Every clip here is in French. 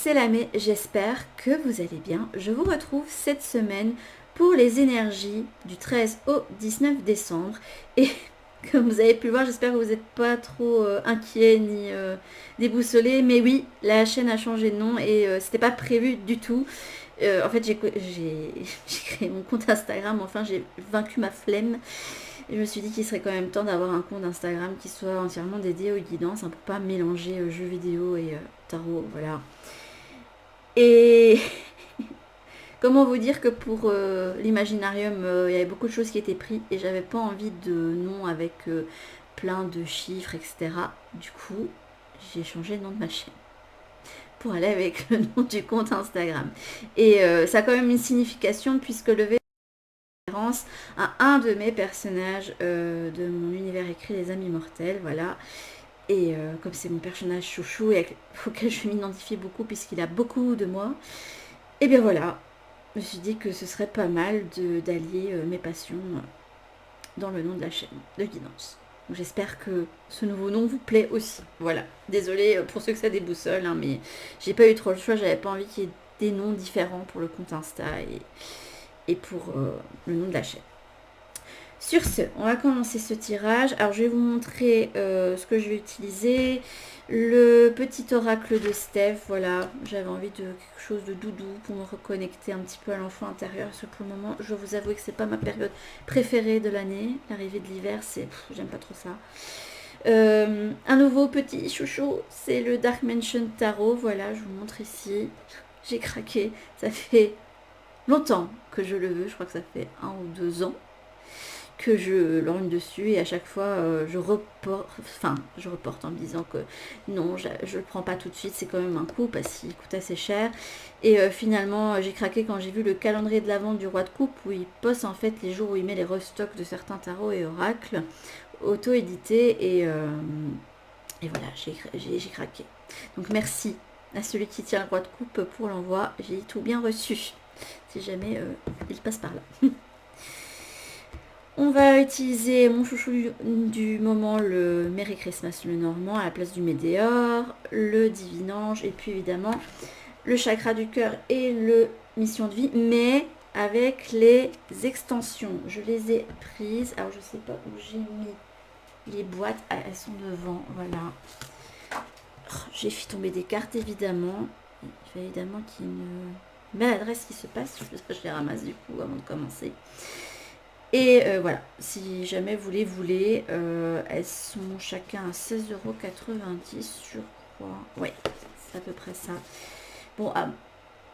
c'est Lamé, j'espère que vous allez bien. Je vous retrouve cette semaine pour les énergies du 13 au 19 décembre. Et comme vous avez pu le voir, j'espère que vous n'êtes pas trop inquiets ni déboussolés. Mais oui, la chaîne a changé de nom et c'était pas prévu du tout. En fait, j'ai créé mon compte Instagram. Enfin, j'ai vaincu ma flemme. Et je me suis dit qu'il serait quand même temps d'avoir un compte Instagram qui soit entièrement dédié aux guidances, hein, pour pas mélanger jeux vidéo et tarot, voilà. Et comment vous dire que pour l'imaginarium, il y avait beaucoup de choses qui étaient prises et j'avais pas envie de nom avec plein de chiffres, etc. Du coup, j'ai changé le nom de ma chaîne pour aller avec le nom du compte Instagram. Et ça a quand même une signification puisque le V à un de mes personnages de mon univers écrit Les Amis Mortels, voilà. Et comme c'est mon personnage chouchou et auquel je m'identifie beaucoup puisqu'il a beaucoup de moi, et bien voilà, je me suis dit que ce serait pas mal d'allier mes passions dans le nom de la chaîne de guidance. J'espère que ce nouveau nom vous plaît aussi. Voilà, désolée pour ceux que ça déboussole, hein, mais j'ai pas eu trop le choix, j'avais pas envie qu'il y ait des noms différents pour le compte Insta et pour le nom de la chaîne. Sur ce, on va commencer ce tirage. Alors, je vais vous montrer ce que je vais utiliser. Le petit oracle de Steph, voilà. J'avais envie de quelque chose de doudou pour me reconnecter un petit peu à l'enfant intérieur. Parce que pour le moment, je dois vous avouer que c'est pas ma période préférée de l'année. L'arrivée de l'hiver, j'aime pas trop ça. Un nouveau petit chouchou, c'est le Dark Mansion Tarot. Voilà, je vous montre ici. J'ai craqué. Ça fait longtemps que je le veux. Je crois que ça fait 1 ou 2 ans que je lorgne dessus et à chaque fois je reporte en me disant que non, je le prends pas tout de suite, c'est quand même un coup parce qu'il coûte assez cher. Et finalement j'ai craqué quand j'ai vu le calendrier de l'Avent du Roi de Coupe où il poste en fait les jours où il met les restocks de certains tarots et oracles auto-édités et voilà, j'ai craqué. Donc merci à celui qui tient le Roi de Coupe pour l'envoi, j'ai tout bien reçu si jamais il passe par là. On va utiliser mon chouchou du moment, le Merry Christmas le Normand, à la place du Médéor, le Divin Ange, et puis évidemment le chakra du cœur et le mission de vie, mais avec les extensions. Je les ai prises. Alors, je sais pas où j'ai mis les boîtes. Ah, elles sont devant, voilà. J'ai fait tomber des cartes, évidemment. Il fallait évidemment qu'il y ait une maladresse qui se passe. Je les ramasse du coup avant de commencer. Et voilà, si jamais vous les voulez, elles sont chacun à 16,90 €, je crois. Ouais, c'est à peu près ça. Bon, à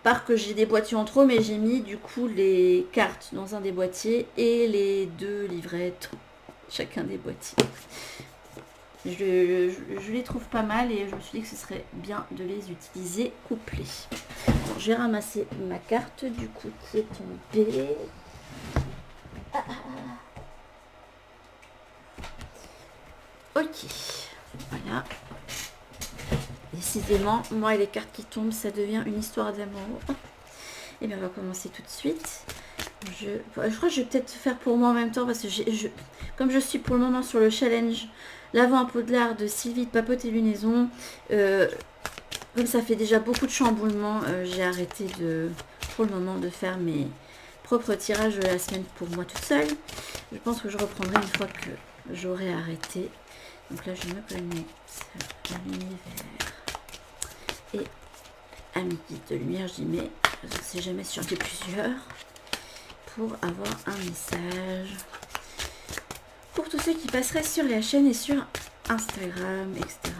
part que j'ai des boîtiers en trop, mais j'ai mis du coup les cartes dans un des boîtiers et les 2 livrets, chacun des boîtiers. Je les trouve pas mal et je me suis dit que ce serait bien de les utiliser couplés. Bon, j'ai ramassé ma carte du coup qui est tombée. Ok, voilà. Décidément, moi et les cartes qui tombent, ça devient une histoire d'amour. Et bien, on va commencer tout de suite. Je crois que je vais peut-être faire pour moi en même temps parce que comme je suis pour le moment sur le challenge L'Avent à Poudlard de Sylvie de Papote et Lunaison, comme ça fait déjà beaucoup de chamboulements, j'ai arrêté pour le moment de faire mes propres tirages de la semaine pour moi toute seule. Je pense que je reprendrai une fois que j'aurai arrêté. Donc là, je me connecte à l'univers et à mes guides de lumière. Je dis, mais je ne sais jamais si j'en ai plusieurs pour avoir un message pour tous ceux qui passeraient sur la chaîne et sur Instagram, etc.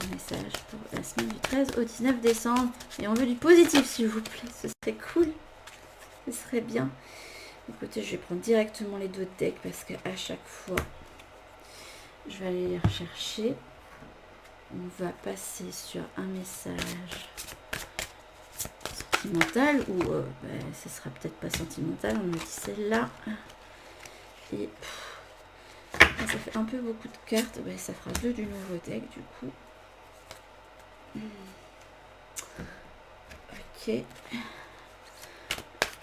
Un message pour la semaine du 13 au 19 décembre. Et on veut du positif, s'il vous plaît. Ce serait cool. Ce serait bien. Écoutez, je vais prendre directement les 2 decks parce qu'à chaque fois, je vais aller les rechercher. On va passer sur un message sentimental ou ce sera peut-être pas sentimental. On me dit celle-là. Et ça fait un peu beaucoup de cartes. Ça fera 2 du nouveau deck du coup. Ok.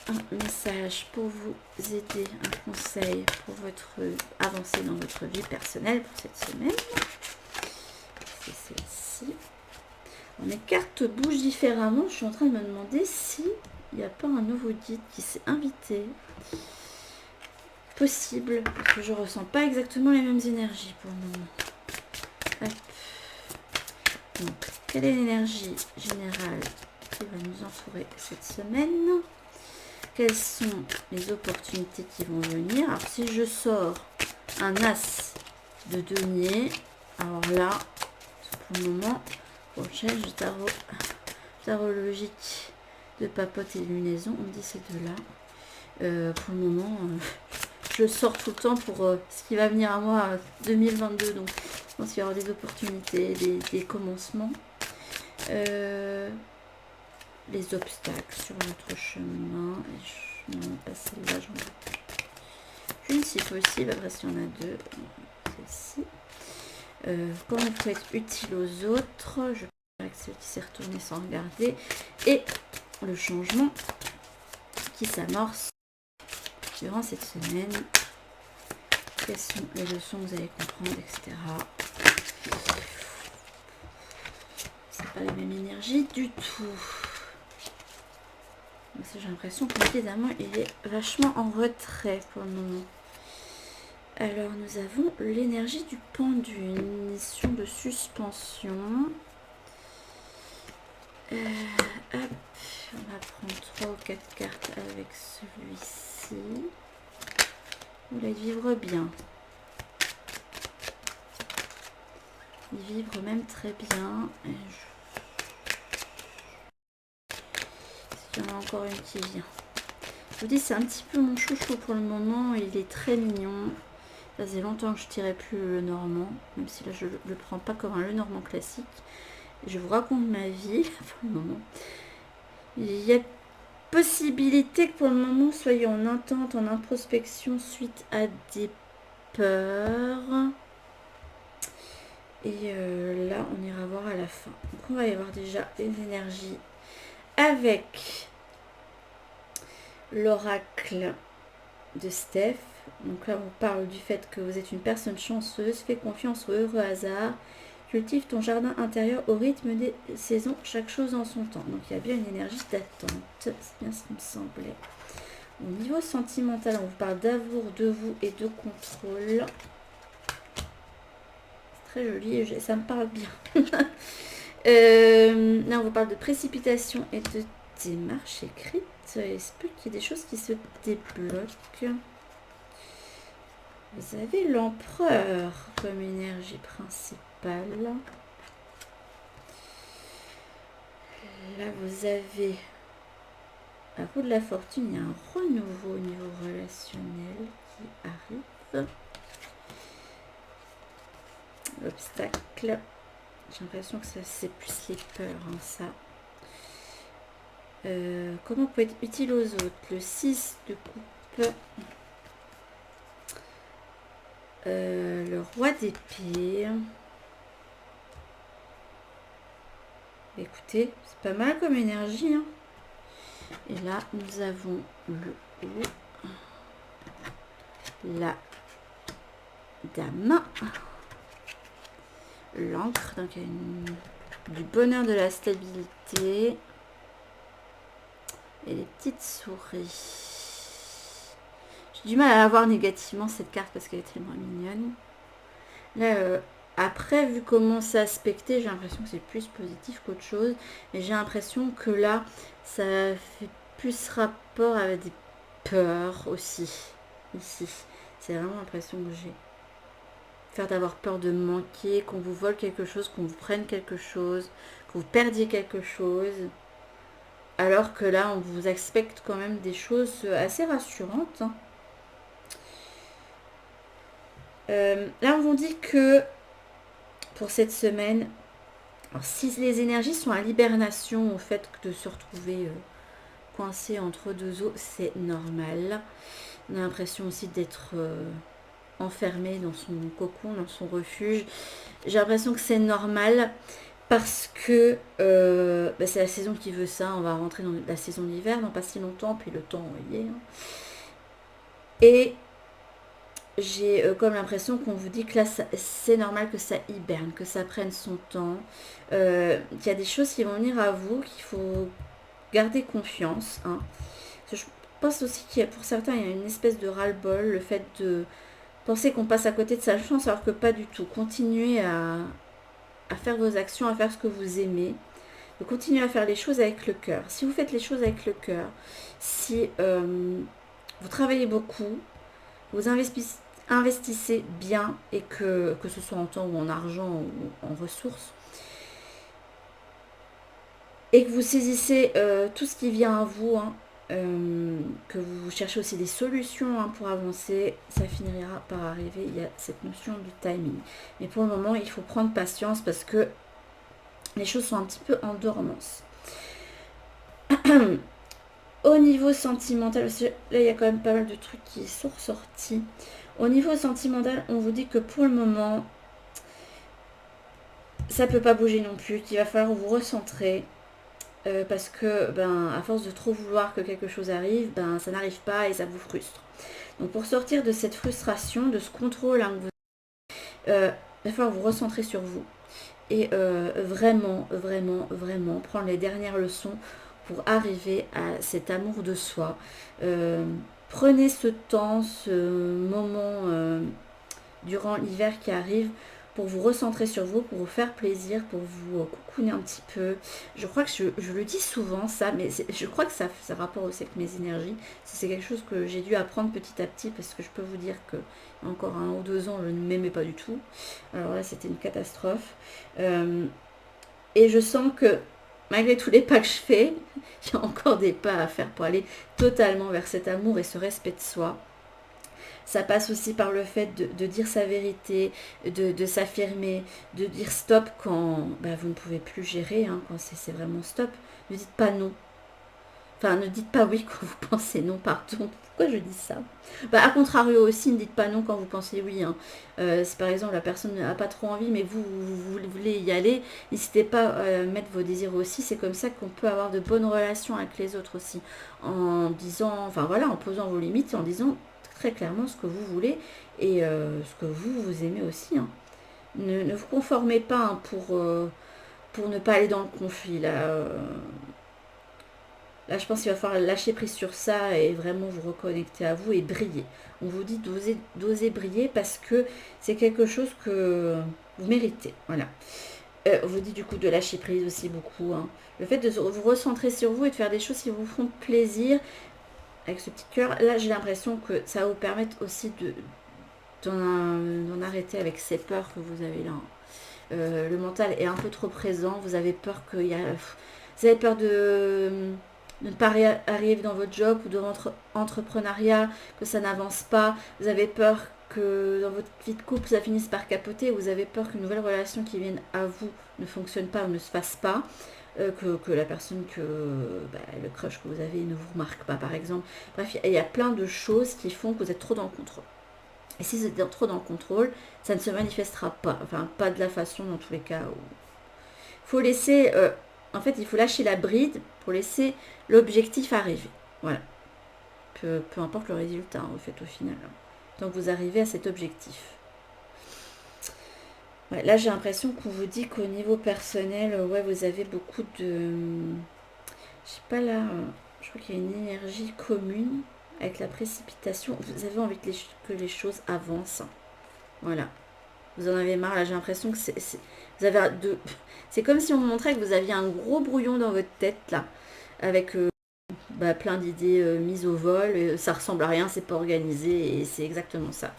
Un message pour vous aider, un conseil pour votre avancer dans votre vie personnelle pour cette semaine. C'est celle-ci. Mes cartes bougent différemment. Je suis en train de me demander si il n'y a pas un nouveau guide qui s'est invité. Possible, parce que je ressens pas exactement les mêmes énergies pour le moment. Hop. Donc, quelle est l'énergie générale qui va nous entourer cette semaine? Quelles sont les opportunités qui vont venir? Alors, si je sors un as de denier, alors là, pour le moment, pour le challenge de tarot logique de papote et de lunaison, on me dit ces deux-là. Pour le moment, je sors tout le temps pour ce qui va venir à moi 2022. Donc, je pense qu'il y aura des opportunités, des commencements. Les obstacles sur notre chemin. Non, pas celle-là, j'en ai une si possible. Après, si on a deux, celle-ci. Comment vous pouvez être utile aux autres. Je dirais que celle qui s'est retournée sans regarder. Et le changement qui s'amorce durant cette semaine. Quelles sont les leçons que vous allez comprendre, etc. C'est pas les mêmes énergies du tout. J'ai l'impression que évidemment il est vachement en retrait pour le moment. Alors nous avons l'énergie du pendu, une mission de suspension. Hop, on va prendre 3 ou 4 cartes avec celui-ci. Vous voulez vivre bien. Vivre même très bien. Il y en a encore une qui vient. Je vous dis, c'est un petit peu mon chouchou pour le moment. Il est très mignon. Ça faisait longtemps que je tirais plus le Normand. Même si là, je ne le prends pas comme un le Normand classique. Je vous raconte ma vie pour le moment. Il y a possibilité que pour le moment, soyez en attente, en introspection suite à des peurs. Et là, on ira voir à la fin. Donc, on va y avoir déjà une énergie avec l'oracle de Steph. Donc là, on parle du fait que vous êtes une personne chanceuse. Fais confiance au heureux hasard. Cultive ton jardin intérieur au rythme des saisons, chaque chose en son temps. Donc il y a bien une énergie d'attente. C'est bien ce qui me semblait. Au niveau sentimental, on vous parle d'amour, de vous et de contrôle. Très joli et ça me parle bien. Là, on vous parle de précipitation et de démarche écrite. Il se peut qu'il y ait des choses qui se débloquent. Vous avez l'empereur comme énergie principale. Là, vous avez à vous de la fortune. Il y a un renouveau au niveau relationnel qui arrive. L'obstacle. J'ai l'impression que c'est plus les peurs, hein, ça. Comment on peut être utile aux autres? Le 6 de coupe. Le roi d'épée. Écoutez, c'est pas mal comme énergie. Hein. Et là, nous avons le haut. La dame. L'encre. Donc, il y a du bonheur, de la stabilité. Et les petites souris. J'ai du mal à la voir négativement cette carte parce qu'elle est tellement mignonne. Là, après, vu comment c'est aspecté, j'ai l'impression que c'est plus positif qu'autre chose. Et j'ai l'impression que là, ça fait plus rapport avec des peurs aussi. Ici. C'est vraiment l'impression que j'ai. Faire d'avoir peur de manquer, qu'on vous vole quelque chose, qu'on vous prenne quelque chose, que vous perdiez quelque chose. Alors que là, on vous expecte quand même des choses assez rassurantes. Hein. Là, on vous dit que pour cette semaine, alors si les énergies sont à l'hibernation, au fait de se retrouver coincé entre deux eaux, c'est normal. On a l'impression aussi d'être enfermé dans son cocon, dans son refuge. J'ai l'impression que c'est normal parce que c'est la saison qui veut ça. On va rentrer dans la saison d'hiver dans pas si longtemps, puis le temps y est. Hein. Et j'ai comme l'impression qu'on vous dit que là, c'est normal que ça hiberne, que ça prenne son temps, qu'il y a des choses qui vont venir à vous, qu'il faut garder confiance. Hein. Je pense aussi qu'il y a, pour certains, il y a une espèce de ras-le-bol, le fait de penser qu'on passe à côté de sa chance, alors que pas du tout. Continuez à faire vos actions, à faire ce que vous aimez. De continuer à faire les choses avec le cœur. Si vous faites les choses avec le cœur, si vous travaillez beaucoup, vous investissez bien et que ce soit en temps ou en argent ou en ressources, et que vous saisissez tout ce qui vient à vous, hein, que vous cherchez aussi des solutions hein, pour avancer, ça finira par arriver. Il y a cette notion du timing. Mais pour le moment, il faut prendre patience parce que les choses sont un petit peu en dormance. Au niveau sentimental, parce que là, il y a quand même pas mal de trucs qui sont ressortis. Au niveau sentimental, on vous dit que pour le moment, ça peut pas bouger non plus, qu'il va falloir vous recentrer. Parce que, à force de trop vouloir que quelque chose arrive, ça n'arrive pas et ça vous frustre. Donc, pour sortir de cette frustration, de ce contrôle, hein, il va falloir vous recentrer sur vous. Et vraiment, vraiment, vraiment prendre les dernières leçons pour arriver à cet amour de soi. Prenez ce temps, ce moment durant l'hiver qui arrive pour vous recentrer sur vous, pour vous faire plaisir, pour vous cocooner un petit peu. Je crois que je le dis souvent ça, mais je crois que ça rapport aussi avec mes énergies. C'est quelque chose que j'ai dû apprendre petit à petit parce que je peux vous dire que encore 1 ou 2 ans, je ne m'aimais pas du tout. Alors là, c'était une catastrophe. Et je sens que malgré tous les pas que je fais, il y a encore des pas à faire pour aller totalement vers cet amour et ce respect de soi. Ça passe aussi par le fait de dire sa vérité, de s'affirmer, de dire stop quand vous ne pouvez plus gérer, hein, quand c'est vraiment stop. Ne dites pas non. Enfin, ne dites pas oui quand vous pensez non, pardon. Pourquoi je dis ça à contrario aussi, ne dites pas non quand vous pensez oui. Hein. Si par exemple la personne n'a pas trop envie, mais vous voulez y aller, n'hésitez pas à mettre vos désirs aussi. C'est comme ça qu'on peut avoir de bonnes relations avec les autres aussi. En disant, enfin voilà, en posant vos limites et en disant très clairement ce que vous voulez et ce que vous aimez aussi. Hein. Ne vous conformez pas hein, pour ne pas aller dans le conflit. Là, je pense qu'il va falloir lâcher prise sur ça et vraiment vous reconnecter à vous et briller. On vous dit d'oser briller parce que c'est quelque chose que vous méritez. Voilà. On vous dit du coup de lâcher prise aussi beaucoup. Hein. Le fait de vous recentrer sur vous et de faire des choses qui vous font plaisir avec ce petit cœur. Là, j'ai l'impression que ça va vous permettre aussi d'en arrêter avec ces peurs que vous avez là. Le mental est un peu trop présent. Vous avez peur qu'il y a... Vous avez peur de ne pas arriver dans votre job ou de votre entrepreneuriat, que ça n'avance pas. Vous avez peur que dans votre vie de couple, ça finisse par capoter. Vous avez peur qu'une nouvelle relation qui vienne à vous ne fonctionne pas ou ne se fasse pas. Que la personne, le crush que vous avez ne vous remarque pas, par exemple. Bref, il y a plein de choses qui font que vous êtes trop dans le contrôle. Et si vous êtes trop dans le contrôle, ça ne se manifestera pas. Enfin, pas de la façon dans tous les cas. Il faut laisser... en fait, il faut lâcher la bride pour laisser l'objectif arriver. Voilà. Peu importe le résultat, en fait, au final. Donc, vous arrivez à cet objectif. Ouais, là, j'ai l'impression qu'on vous dit qu'au niveau personnel, vous avez beaucoup de... Je sais pas là, je crois qu'il y a une énergie commune avec la précipitation. Vous avez envie que les choses avancent. Voilà. Vous en avez marre, là, j'ai l'impression que c'est comme si on vous montrait que vous aviez un gros brouillon dans votre tête, là, avec plein d'idées mises au vol. Ça ressemble à rien, c'est pas organisé, et c'est exactement ça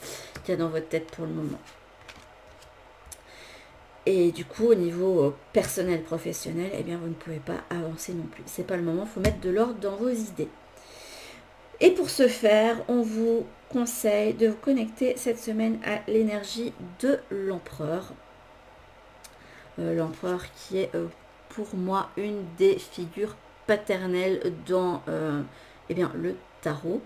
qu'il y a dans votre tête pour le moment. Et du coup, au niveau personnel, professionnel, eh bien, vous ne pouvez pas avancer non plus. C'est pas le moment, il faut mettre de l'ordre dans vos idées. Et pour ce faire, on vous conseille de vous connecter cette semaine à l'énergie de l'empereur. L'empereur qui est pour moi une des figures paternelles dans le tarot.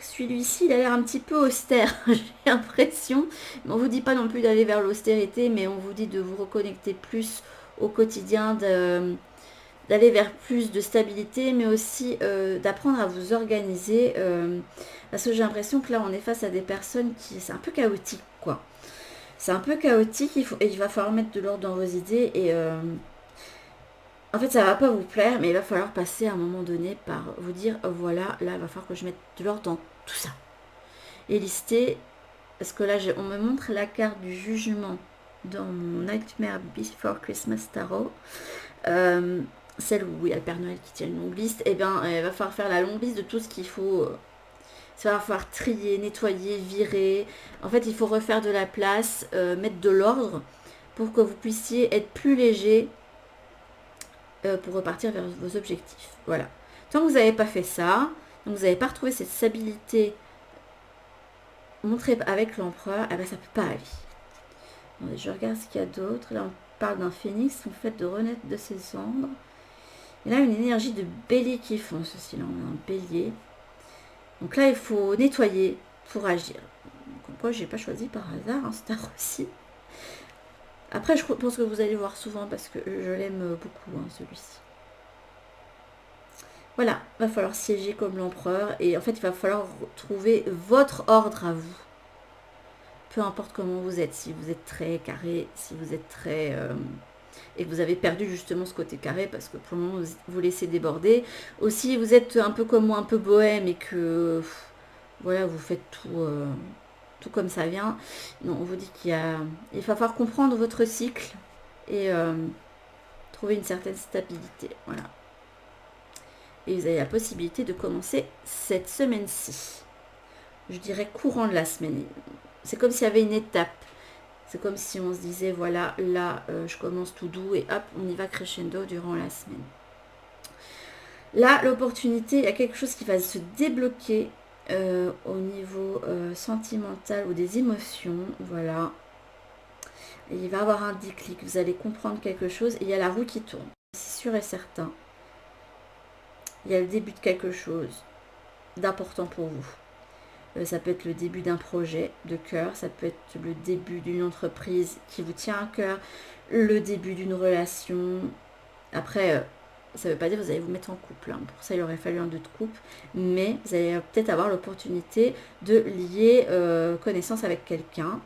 Celui-ci, il a l'air un petit peu austère, j'ai l'impression. On ne vous dit pas non plus d'aller vers l'austérité, mais on vous dit de vous reconnecter plus au quotidien, d'aller vers plus de stabilité, mais aussi d'apprendre à vous organiser. Parce que j'ai l'impression que là, on est face à des personnes qui... C'est un peu chaotique, quoi. C'est un peu chaotique, il va falloir mettre de l'ordre dans vos idées. Et en fait, ça va pas vous plaire, mais il va falloir passer à un moment donné par vous dire, voilà, là, il va falloir que je mette de l'ordre dans tout ça. Et lister, parce que là, on me montre la carte du jugement dans mon Nightmare Before Christmas Tarot. Celle où il y a le Père Noël qui tient une longue liste, et bien il va falloir faire la longue liste de tout ce qu'il faut. Ça va falloir trier, nettoyer, virer. En fait, il faut refaire de la place, mettre de l'ordre pour que vous puissiez être plus léger pour repartir vers vos objectifs. Voilà. Tant que vous n'avez pas fait ça, donc vous n'avez pas retrouvé cette stabilité montrée avec l'empereur, eh ben, ça ne peut pas aller. Attendez, je regarde ce qu'il y a d'autre. Là, on parle d'un phénix, le fait de renaître de ses cendres. Et là, une énergie de bélier qui fonce aussi. Là, on a un bélier. Donc là, il faut nettoyer pour agir. Comme quoi, je n'ai pas choisi par hasard, hein, c'est un aussi. Après, je pense que vous allez voir souvent parce que je l'aime beaucoup, hein, celui-ci. Voilà, il va falloir siéger comme l'empereur. Et en fait, il va falloir trouver votre ordre à vous. Peu importe comment vous êtes. Si vous êtes très carré, si vous êtes très... et que vous avez perdu justement ce côté carré parce que pour le moment vous laissez déborder. Aussi vous êtes un peu comme moi, un peu bohème et que voilà, vous faites tout comme ça vient. Non, on vous dit il va falloir comprendre votre cycle et trouver une certaine stabilité. Voilà. Et vous avez la possibilité de commencer cette semaine-ci. Je dirais courant de la semaine. C'est comme s'il y avait une étape. C'est comme si on se disait, voilà, là, je commence tout doux et hop, on y va crescendo durant la semaine. Là, l'opportunité, il y a quelque chose qui va se débloquer au niveau sentimental ou des émotions. Voilà. Et il va y avoir un déclic, vous allez comprendre quelque chose et il y a la roue qui tourne. C'est sûr et certain. Il y a le début de quelque chose d'important pour vous. Ça peut être le début d'un projet de cœur, ça peut être le début d'une entreprise qui vous tient à cœur, le début d'une relation. Après, ça ne veut pas dire que vous allez vous mettre en couple. Hein. Pour ça, il aurait fallu un 2 de couple. Mais vous allez peut-être avoir l'opportunité de lier connaissance avec quelqu'un.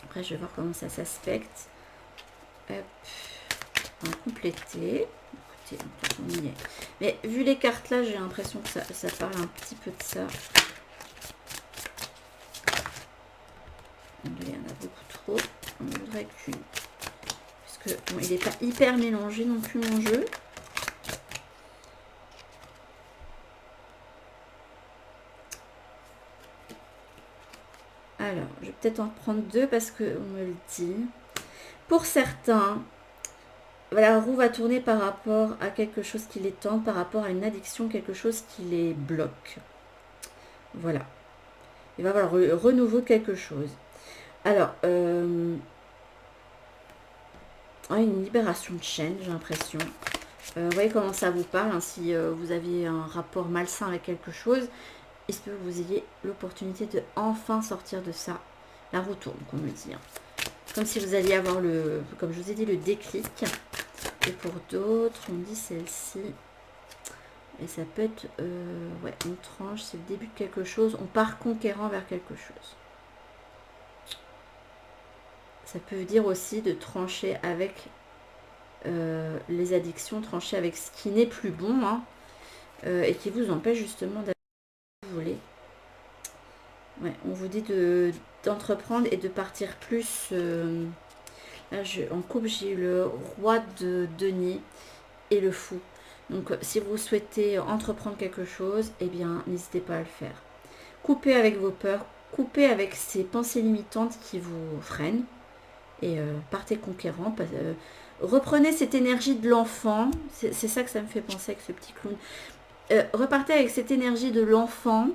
Après, je vais voir comment ça s'aspecte. Hop, on va compléter. Écoutez, on y est. Mais vu les cartes là, j'ai l'impression que ça parle un petit peu de ça. Il y en a beaucoup trop. On voudrait qu'une. Parce que bon, il n'est pas hyper mélangé non plus mon jeu. Alors, je vais peut-être en prendre 2 parce qu'on me le dit. Pour certains, la roue va tourner par rapport à quelque chose qui les tente, par rapport à une addiction, quelque chose qui les bloque. Voilà. Il va y avoir le renouveau de quelque chose. Alors, une libération de chaîne, j'ai l'impression. Vous voyez comment ça vous parle, hein, si vous aviez un rapport malsain avec quelque chose, est-ce que vous ayez l'opportunité de enfin sortir de ça. La roue tourne, qu'on me dit. Hein. Comme si vous alliez avoir comme je vous ai dit, le déclic. Et pour d'autres, on dit celle-ci. Et ça peut être, ouais, une tranche, c'est le début de quelque chose. On part conquérant vers quelque chose. Ça peut dire aussi de trancher avec les addictions, trancher avec ce qui n'est plus bon, hein, et qui vous empêche justement d'aller où vous voulez. Ouais, on vous dit d'entreprendre et de partir plus. Là, en couple, j'ai eu le roi de denier et le fou. Donc, si vous souhaitez entreprendre quelque chose, eh bien, n'hésitez pas à le faire. Coupez avec vos peurs, coupez avec ces pensées limitantes qui vous freinent et partez conquérant. Reprenez cette énergie de l'enfant. C'est ça que ça me fait penser avec ce petit clown. Repartez avec cette énergie de l'enfant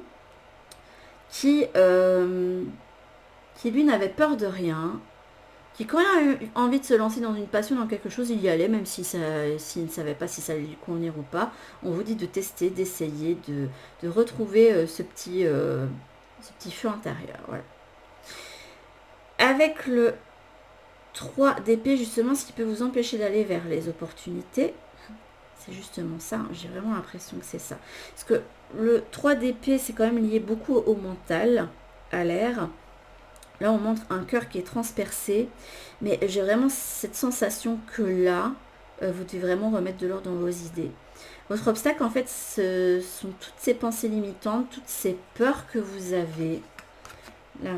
qui lui n'avait peur de rien, qui quand il a eu envie de se lancer dans une passion, dans quelque chose, il y allait, même s'il ne savait pas si ça allait lui convenir ou pas. On vous dit de tester, d'essayer, de retrouver ce petit feu intérieur. Voilà. Avec le 3 d'épée, justement, ce qui peut vous empêcher d'aller vers les opportunités, C'est justement ça, hein. J'ai vraiment l'impression que c'est ça. Parce que le 3 d'épée, c'est quand même lié beaucoup au mental, à l'air. Là, on montre un cœur qui est transpercé. Mais j'ai vraiment cette sensation que là, vous devez vraiment remettre de l'ordre dans vos idées. Votre obstacle, en fait, ce sont toutes ces pensées limitantes, toutes ces peurs que vous avez. Là,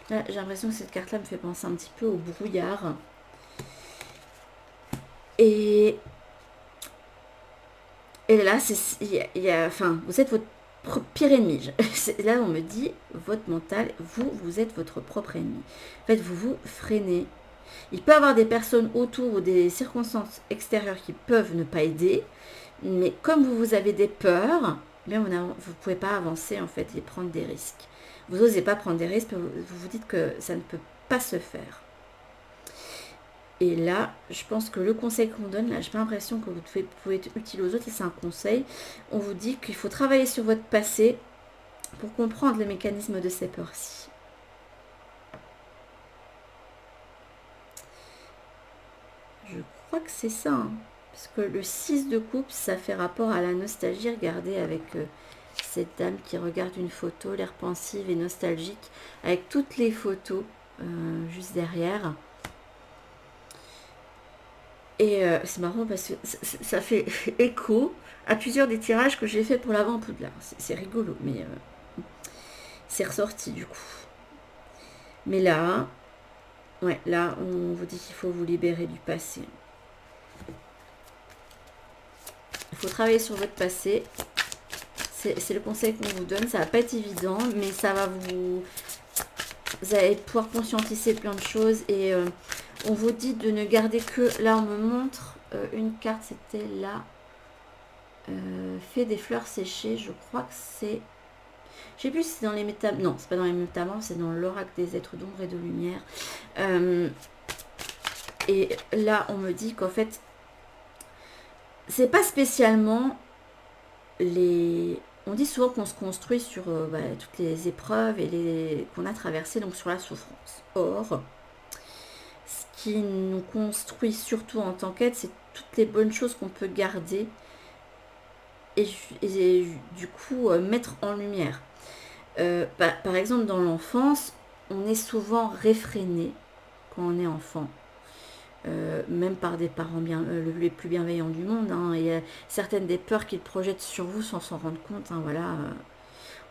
là j'ai l'impression que cette carte-là me fait penser un petit peu au brouillard. Et là, enfin, vous êtes votre pire ennemi. Là, on me dit, votre mental, vous êtes votre propre ennemi. En fait, vous vous freinez. Il peut y avoir des personnes autour ou des circonstances extérieures qui peuvent ne pas aider, mais comme vous avez des peurs, bien vous ne pouvez pas avancer en fait et prendre des risques. Vous n'osez pas prendre des risques, vous vous dites que ça ne peut pas se faire. Et là, je pense que le conseil qu'on donne, là, j'ai pas l'impression que vous pouvez être utile aux autres, et c'est un conseil. On vous dit qu'il faut travailler sur votre passé pour comprendre le mécanisme de ces peurs-ci. Je crois que c'est ça, hein. Parce que le 6 de coupe, ça fait rapport à la nostalgie. Regardez avec cette dame qui regarde une photo, l'air pensive et nostalgique, avec toutes les photos juste derrière. Et c'est marrant parce que ça fait écho à plusieurs des tirages que j'ai fait pour l'avant Poudlard. C'est rigolo, mais c'est ressorti du coup. Mais là, ouais, là, on vous dit qu'il faut vous libérer du passé. Il faut travailler sur votre passé. C'est le conseil qu'on vous donne. Ça va pas être évident, mais ça va vous allez pouvoir conscientiser plein de choses. Et on vous dit de ne garder que... Là, on me montre une carte, c'était là. Fait des fleurs séchées, je crois que c'est... Je sais plus si c'est dans les métamorphes. Non, c'est pas dans les métamorphes, c'est dans l'oracle des êtres d'ombre et de lumière. Et là, on me dit qu'en fait, c'est pas spécialement les... On dit souvent qu'on se construit sur toutes les épreuves et qu'on a traversées, donc sur la souffrance. Or, ce qui nous construit surtout en tant qu'être, c'est toutes les bonnes choses qu'on peut garder et du coup mettre en lumière. Par exemple, dans l'enfance, on est souvent réfréné quand on est enfant. Même par des parents les plus bienveillants du monde, hein. Il y a certaines des peurs qu'ils projettent sur vous sans s'en rendre compte, hein, voilà.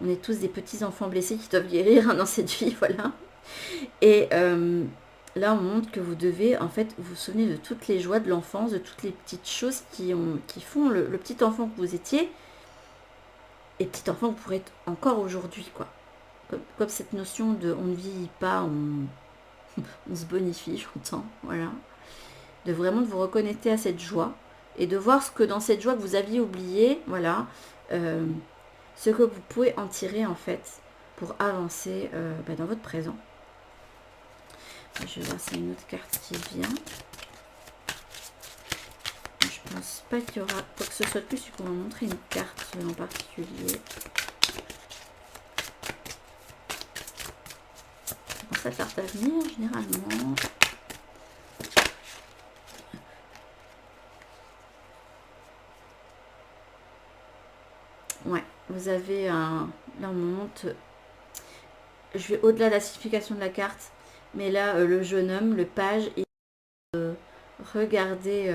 On est tous des petits enfants blessés qui doivent guérir, hein, dans cette vie, voilà. Et là, on montre que vous devez en fait vous souvenir de toutes les joies de l'enfance, de toutes les petites choses qui font le petit enfant que vous étiez, et petit enfant que vous pourrez être encore aujourd'hui, quoi. Comme cette notion de on ne vieillit pas, on se bonifie, j'entends, voilà. De vraiment vous reconnecter à cette joie et de voir ce que dans cette joie que vous aviez oublié, voilà, ce que vous pouvez en tirer en fait pour avancer dans votre présent. Je vais voir s'il y a une autre carte qui vient. Je pense pas qu'il y aura quoi que ce soit de plus, qu'on va montrer une carte en particulier. Dans sa carte à venir, généralement. Ouais, vous avez un... Là, on me montre... Je vais au-delà de la signification de la carte. Mais là, le jeune homme, le page, il regardez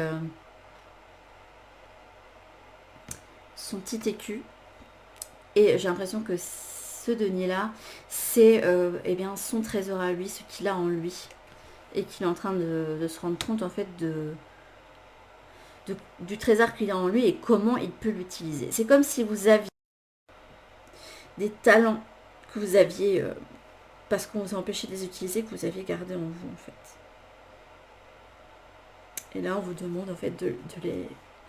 son petit écu. Et j'ai l'impression que ce denier-là, c'est eh bien, son trésor à lui, ce qu'il a en lui. Et qu'il est en train de se rendre compte, en fait, du trésor qu'il a en lui et comment il peut l'utiliser. C'est comme si vous aviez des talents que vous aviez, parce qu'on vous a empêché de les utiliser, que vous aviez gardés en vous, en fait. Et là, on vous demande, en fait, de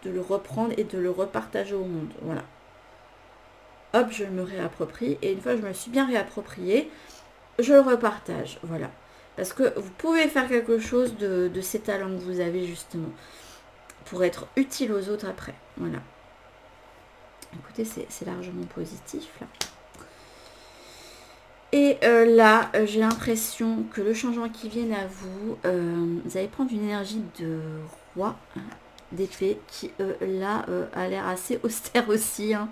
le reprendre et de le repartager au monde. Voilà. Hop, je me réapproprie. Et une fois que je me suis bien réappropriée, je le repartage. Voilà. Parce que vous pouvez faire quelque chose de ces talents que vous avez, justement, pour être utile aux autres après. Voilà. Écoutez, c'est largement positif, là. Et là, j'ai l'impression que le changement qui vient à vous, vous allez prendre une énergie de roi. d'épée qui, là, a l'air assez austère aussi. Hein.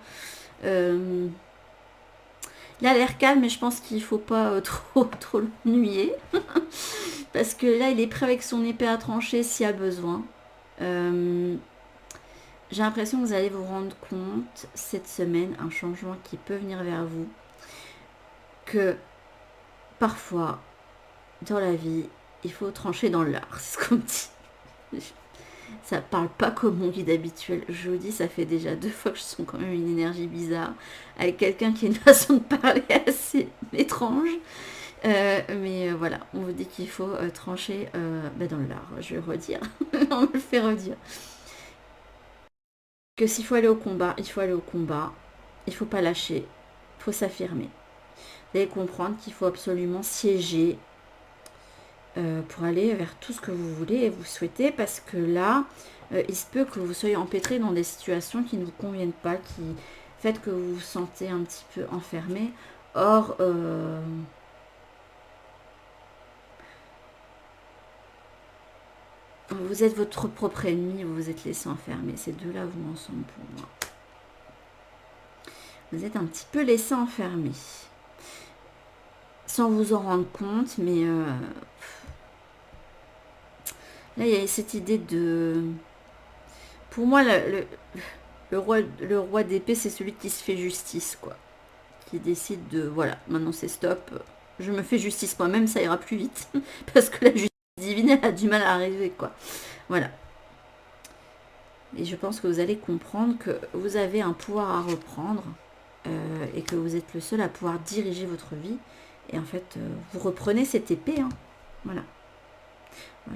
Il a l'air calme, mais je pense qu'il ne faut pas trop l'ennuyer. Parce que là, il est prêt avec son épée à trancher s'il y a besoin. J'ai l'impression que vous allez vous rendre compte cette semaine, un changement qui peut venir vers vous, que parfois, dans la vie, il faut trancher dans l'art, c'est ce qu'on dit. Ça parle pas comme mon guide habituel. Je vous dis, ça fait déjà 2 fois que je sens quand même une énergie bizarre avec quelqu'un qui a une façon de parler assez étrange. Mais voilà, on vous dit qu'il faut trancher dans l'art. Je vais redire. On me le fait redire. Que s'il faut aller au combat, il faut aller au combat. Il faut pas lâcher. Il faut s'affirmer. Vous allez comprendre qu'il faut absolument siéger pour aller vers tout ce que vous voulez et vous souhaitez, parce que là, il se peut que vous soyez empêtré dans des situations qui ne vous conviennent pas, qui fait que vous vous sentez un petit peu enfermé. Or, vous êtes votre propre ennemi, vous vous êtes laissé enfermer. Ces deux-là vont ensemble pour moi. Vous êtes un petit peu laissé enfermer. Sans vous en rendre compte, mais là, il y a cette idée de... Pour moi, le roi d'épée, c'est celui qui se fait justice, quoi. Qui décide de... Voilà, maintenant c'est stop. Je me fais justice moi-même, ça ira plus vite. Parce que la justice divine, elle a du mal à arriver, quoi. Voilà. Et je pense que vous allez comprendre que vous avez un pouvoir à reprendre et que vous êtes le seul à pouvoir diriger votre vie. Et en fait, vous reprenez cette épée. Hein. Voilà.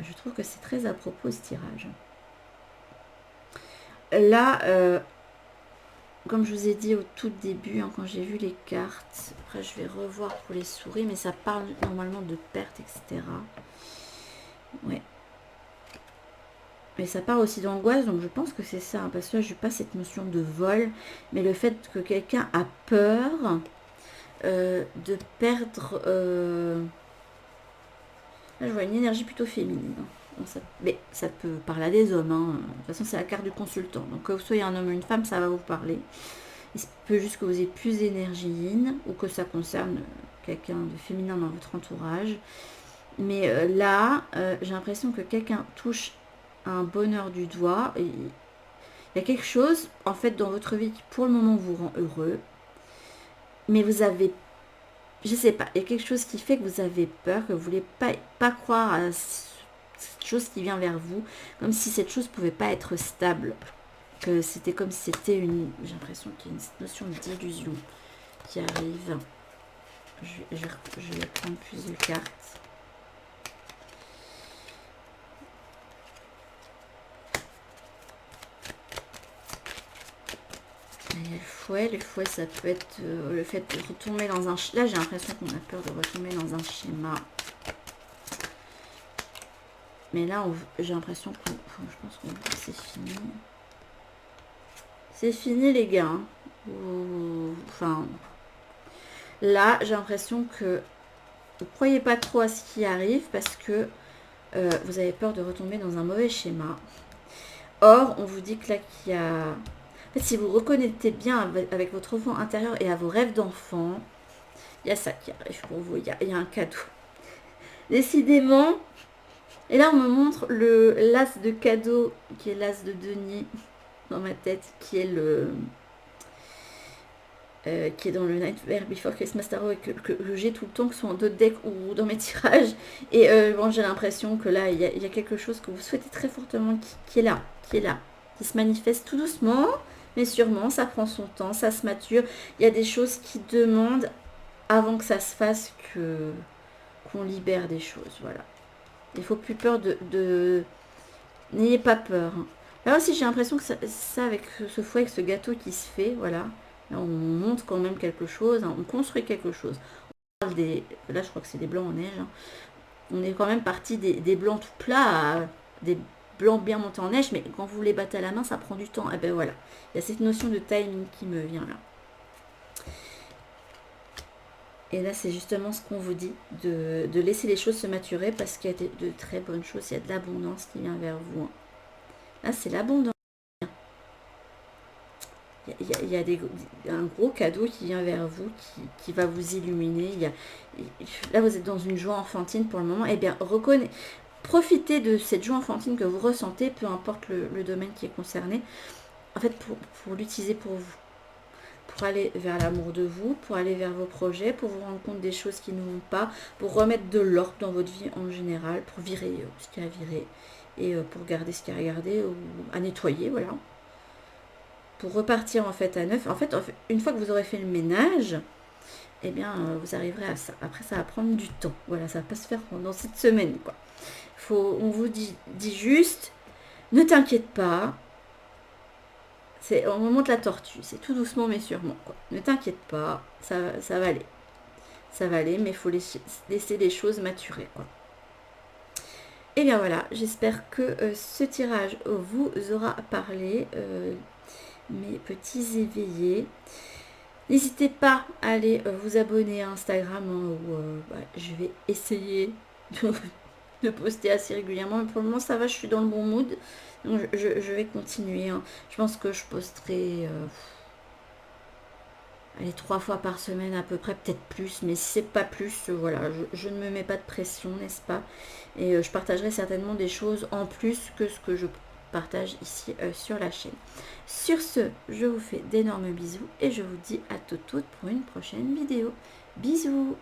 Je trouve que c'est très à propos ce tirage. Là, comme je vous ai dit au tout début, hein, quand j'ai vu les cartes, après je vais revoir pour les souris, mais ça parle normalement de perte, etc. Ouais. Mais ça part aussi d'angoisse, donc je pense que c'est ça, hein, parce que là, je n'ai pas cette notion de vol, mais le fait que quelqu'un a peur de perdre... Là, je vois une énergie plutôt féminine. Mais ça peut parler à des hommes. Hein. De toute façon, c'est la carte du consultant. Donc, que vous soyez un homme ou une femme, ça va vous parler. Il peut juste que vous ayez plus d'énergie yin ou que ça concerne quelqu'un de féminin dans votre entourage. Mais là, j'ai l'impression que quelqu'un touche un bonheur du doigt. Et il y a quelque chose, en fait, dans votre vie qui, pour le moment, vous rend heureux. Mais vous avez, je sais pas, il y a quelque chose qui fait que vous avez peur, que vous voulez pas croire à cette chose qui vient vers vous, comme si cette chose pouvait pas être stable. Que c'était comme si c'était une... J'ai l'impression qu'il y a une notion d'illusion qui arrive. Je vais prendre plus de cartes. Il y a le fouet. Le fouet, ça peut être le fait de retomber dans un... Là, j'ai l'impression qu'on a peur de retomber dans un schéma. Mais là, j'ai l'impression que... Je pense que c'est fini. C'est fini, les gars. Enfin... Là, j'ai l'impression que vous ne croyez pas trop à ce qui arrive parce que vous avez peur de retomber dans un mauvais schéma. Or, on vous dit que là, qu'il y a... En fait, si vous reconnaissez bien avec votre enfant intérieur et à vos rêves d'enfant, il y a ça qui arrive pour vous. Il y a un cadeau. Décidément. Et là, on me montre l'as de cadeau, qui est l'as de denier dans ma tête, qui est qui est dans le Nightmare Before Christmas Tarot et que j'ai tout le temps, que ce soit en d'autres decks ou dans mes tirages. Et bon, j'ai l'impression que là, il y a quelque chose que vous souhaitez très fortement qui est là, qui se manifeste tout doucement, mais sûrement, ça prend son temps, ça se mature. Il y a des choses qui demandent, avant que ça se fasse, qu'on libère des choses, voilà. Il ne faut plus peur de... N'ayez pas peur. Là aussi, j'ai l'impression que ça, avec ce fouet, avec ce gâteau qui se fait, voilà. Là, on monte quand même quelque chose, hein, on construit quelque chose. On parle là, je crois que c'est des blancs en neige. Hein. On est quand même parti des blancs tout plats à des blancs bien montés en neige, mais quand vous les battez à la main, ça prend du temps. Et ben voilà, il y a cette notion de timing qui me vient là. Et là, c'est justement ce qu'on vous dit, de laisser les choses se maturer parce qu'il y a de très bonnes choses, il y a de l'abondance qui vient vers vous. Hein. Là, c'est l'abondance. Il y a un gros cadeau qui vient vers vous, qui va vous illuminer. Là, vous êtes dans une joie enfantine pour le moment. Eh bien, profitez de cette joie enfantine que vous ressentez, peu importe le domaine qui est concerné, en fait, pour l'utiliser pour vous. Pour aller vers l'amour de vous, pour aller vers vos projets, pour vous rendre compte des choses qui ne vont pas, pour remettre de l'ordre dans votre vie en général, pour virer ce qu'il y a à virer, et pour garder ce qu'il y a à garder, ou à nettoyer, voilà. Pour repartir en fait à neuf. En fait, une fois que vous aurez fait le ménage, eh bien, vous arriverez à ça. Après, ça va prendre du temps. Voilà, ça va pas se faire dans cette semaine, quoi. On vous dit juste, ne t'inquiète pas. On remonte la tortue. C'est tout doucement mais sûrement, quoi. Ne t'inquiète pas, ça va aller. Ça va aller, mais il faut laisser les choses maturer, quoi. Et bien voilà, j'espère que ce tirage vous aura parlé, mes petits éveillés. N'hésitez pas à aller vous abonner à Instagram, hein, où je vais essayer de poster assez régulièrement. Mais pour le moment, ça va, je suis dans le bon mood. Donc je vais continuer, hein. Je pense que je posterai allez, 3 fois par semaine à peu près, peut-être plus. Mais si c'est pas plus, voilà, je ne me mets pas de pression, n'est-ce pas? Et je partagerai certainement des choses en plus que ce que je partage ici sur la chaîne. Sur ce, je vous fais d'énormes bisous et je vous dis à toutes pour une prochaine vidéo. Bisous!